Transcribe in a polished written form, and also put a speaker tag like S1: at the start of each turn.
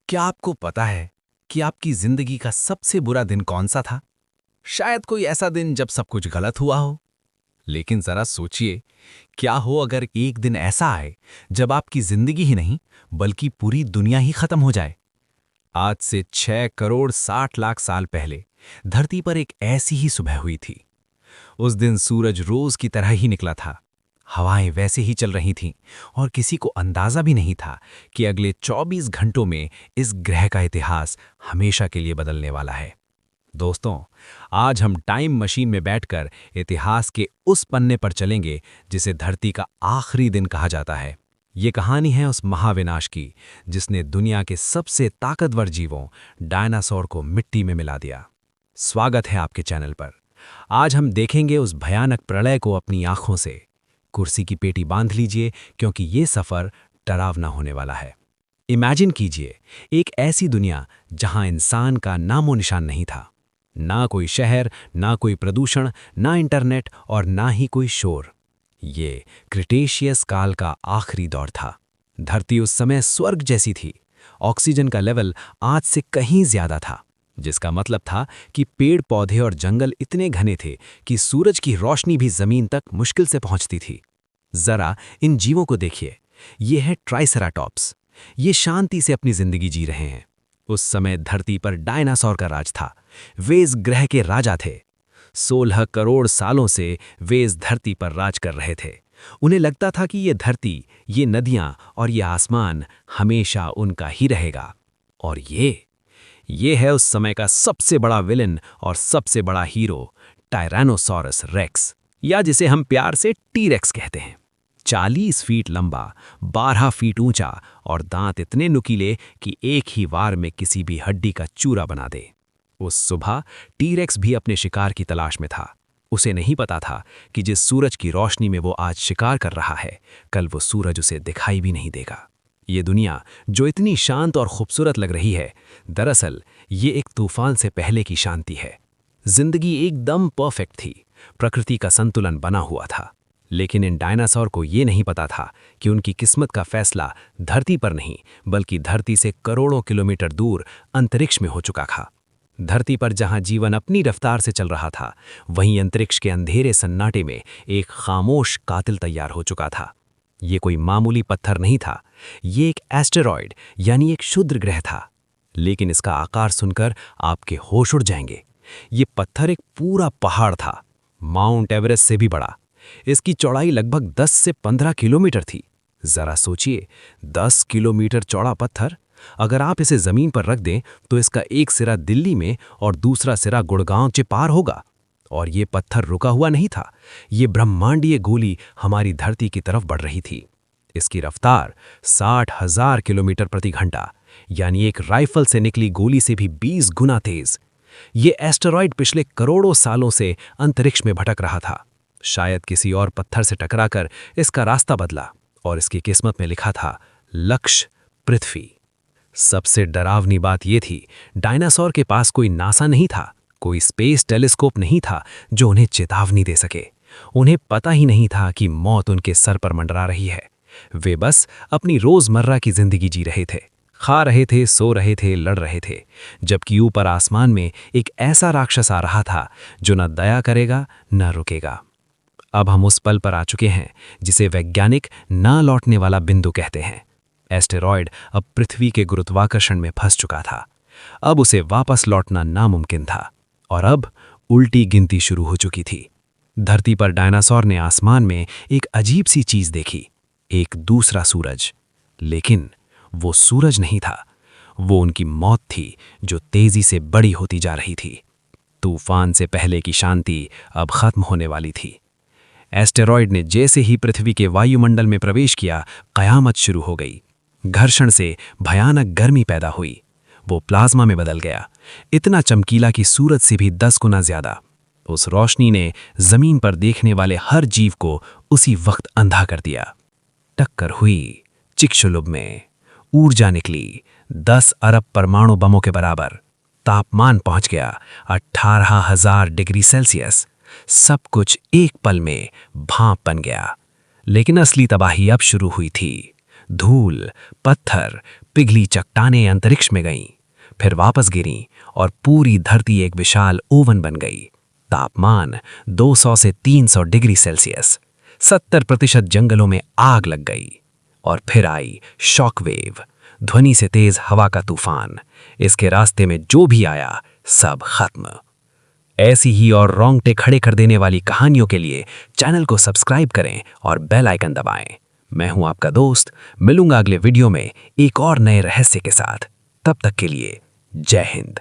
S1: क्या आपको पता है कि आपकी जिंदगी का सबसे बुरा दिन कौन सा था? शायद कोई ऐसा दिन जब सब कुछ गलत हुआ हो। लेकिन जरा सोचिए, क्या हो अगर एक दिन ऐसा आए जब आपकी जिंदगी ही नहीं बल्कि पूरी दुनिया ही खत्म हो जाए। आज से 6 करोड़ 60 लाख साल पहले धरती पर एक ऐसी ही सुबह हुई थी। उस दिन सूरज रोज की तरह ही निकला था। हवाएं वैसे ही चल रही थीं और किसी को अंदाजा भी नहीं था कि अगले 24 घंटों में इस ग्रह का इतिहास हमेशा के लिए बदलने वाला है। दोस्तों, आज हम टाइम मशीन में बैठकर इतिहास के उस पन्ने पर चलेंगे जिसे धरती का आखिरी दिन कहा जाता है। ये कहानी है उस महाविनाश की जिसने दुनिया के सबसे ताकतवर जीवों डायनासोर को मिट्टी में मिला दिया। स्वागत है आपके चैनल पर। आज हम देखेंगे उस भयानक प्रलय को अपनी आंखों से। कुर्सी की पेटी बांध लीजिए क्योंकि ये सफर डरावना होने वाला है। इमेजिन कीजिए, एक ऐसी दुनिया जहां इंसान का नामो निशान नहीं था। ना कोई शहर, ना कोई प्रदूषण, ना इंटरनेट और ना ही कोई शोर। ये क्रिटेशियस काल का आखिरी दौर था। धरती उस समय स्वर्ग जैसी थी। ऑक्सीजन का लेवल आज से कहीं ज्यादा था, जिसका मतलब था कि पेड़ पौधे और जंगल इतने घने थे कि सूरज की रोशनी भी जमीन तक मुश्किल से पहुंचती थी। जरा इन जीवों को देखिए। ये है ट्राइसेराटॉप्स। ये शांति से अपनी जिंदगी जी रहे हैं। उस समय धरती पर डायनासोर का राज था। वे इस ग्रह के राजा थे। 16 करोड़ सालों से वे इस धरती पर राज कर रहे थे। उन्हें लगता था कि ये धरती, ये नदियां और ये आसमान हमेशा उनका ही रहेगा। और ये है उस समय का सबसे बड़ा विलेन और सबसे बड़ा हीरो, टायरानोसॉरस रेक्स, या जिसे हम प्यार से टी-रेक्स कहते हैं। 40 फीट लंबा, 12 फीट ऊंचा और दांत इतने नुकीले कि एक ही वार में किसी भी हड्डी का चूरा बना दे। उस सुबह टी-रेक्स भी अपने शिकार की तलाश में था। उसे नहीं पता था कि जिस सूरज की रोशनी में वो आज शिकार कर रहा है, कल वो सूरज उसे दिखाई भी नहीं देगा। ये दुनिया जो इतनी शांत और खूबसूरत लग रही है, दरअसल ये एक तूफान से पहले की शांति है। जिंदगी एकदम परफेक्ट थी। प्रकृति का संतुलन बना हुआ था। लेकिन इन डायनासोर को ये नहीं पता था कि उनकी किस्मत का फैसला धरती पर नहीं बल्कि धरती से करोड़ों किलोमीटर दूर अंतरिक्ष में हो चुका था। धरती पर जहां जीवन अपनी रफ्तार से चल रहा था, वहीं अंतरिक्ष के अंधेरे सन्नाटे में एक खामोश कातिल तैयार हो चुका था। ये कोई मामूली पत्थर नहीं था। ये एक एस्टेरॉयड यानी एक क्षुद्र ग्रह था। लेकिन इसका आकार सुनकर आपके होश उड़ जाएंगे। ये पत्थर एक पूरा पहाड़ था, माउंट एवरेस्ट से भी बड़ा। इसकी चौड़ाई लगभग 10 से 15 किलोमीटर थी। जरा सोचिए, 10 किलोमीटर चौड़ा पत्थर। अगर आप इसे जमीन पर रख दें तो इसका एक सिरा दिल्ली में और दूसरा सिरा गुड़गांव के पार होगा। और ये पत्थर रुका हुआ नहीं था। ये ब्रह्मांडीय गोली हमारी धरती की तरफ बढ़ रही थी। इसकी रफ्तार 60,000 किलोमीटर प्रति घंटा, यानी एक राइफल से निकली गोली से भी 20 गुना तेज। ये एस्टेरॉयड पिछले करोड़ों सालों से अंतरिक्ष में भटक रहा था। शायद किसी और पत्थर से टकराकर इसका रास्ता बदला और इसकी किस्मत में लिखा था लक्ष्य पृथ्वी। सबसे डरावनी बात यह थी, डायनासोर के पास कोई नासा नहीं था, कोई स्पेस टेलीस्कोप नहीं था जो उन्हें चेतावनी दे सके। उन्हें पता ही नहीं था कि मौत उनके सर पर मंडरा रही है। वे बस अपनी रोजमर्रा की जिंदगी जी रहे थे, खा रहे थे, सो रहे थे, लड़ रहे थे, जबकि ऊपर आसमान में एक ऐसा राक्षस आ रहा था जो न दया करेगा न रुकेगा। अब हम उस पल पर आ चुके हैं जिसे वैज्ञानिक ना लौटने वाला बिंदु कहते हैं। एस्टेरॉयड अब पृथ्वी के गुरुत्वाकर्षण में फंस चुका था। अब उसे वापस लौटना नामुमकिन था और अब उल्टी गिनती शुरू हो चुकी थी। धरती पर डायनासोर ने आसमान में एक अजीब सी चीज देखी, एक दूसरा सूरज। लेकिन वो सूरज नहीं था, वो उनकी मौत थी जो तेजी से बड़ी होती जा रही थी। तूफान से पहले की शांति अब खत्म होने वाली थी। एस्टेरॉयड ने जैसे ही पृथ्वी के वायुमंडल में प्रवेश किया, कयामत शुरू हो गई। घर्षण से भयानक गर्मी पैदा हुई। वो प्लाज्मा में बदल गया, इतना चमकीला कि सूरज से भी 10 गुना ज्यादा। उस रोशनी ने जमीन पर देखने वाले हर जीव को उसी वक्त अंधा कर दिया। टक्कर हुई, चिकशुलुब में ऊर्जा निकली 10 अरब परमाणु बमों के बराबर। तापमान पहुंच गया 18,000 डिग्री सेल्सियस। सब कुछ एक पल में भाप बन गया। लेकिन असली तबाही अब शुरू हुई थी। धूल, पत्थर,
S2: पिघली चट्टानें अंतरिक्ष में गईं, फिर वापस गिरीं और पूरी धरती एक विशाल ओवन बन गई। तापमान 200 से 300 डिग्री सेल्सियस, 70% जंगलों में आग लग गई। और फिर आई शॉकवेव, ध्वनि से तेज हवा का तूफान। इसके रास्ते में जो भी आया सब खत्म। ऐसी ही और रोंगटे खड़े कर देने वाली कहानियों के लिए चैनल को सब्सक्राइब करें और बेल आइकन दबाएं। मैं हूं आपका दोस्त, मिलूंगा अगले वीडियो में एक और नए रहस्य के साथ। तब तक के लिए जय हिंद।